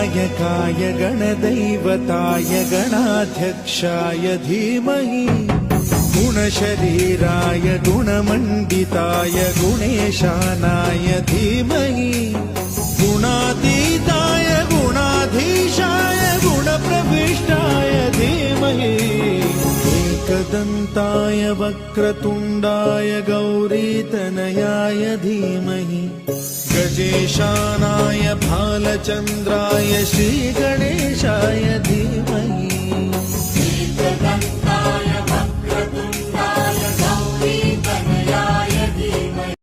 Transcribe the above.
गणनायकाय गणदैवताय गणाध्यक्षाय धीमहि गुणशरीराय गुणमण्डिताय गुणेशानाय धीमहि गुणातीताय गुणाधीशाय गुणप्रविष्टाय धीमहि एकदन्ताय वक्रतुण्डाय गौरीतनयाय धीमहि गजेशानाय भालचन्द्राय श्रीगणेशाय धीमहि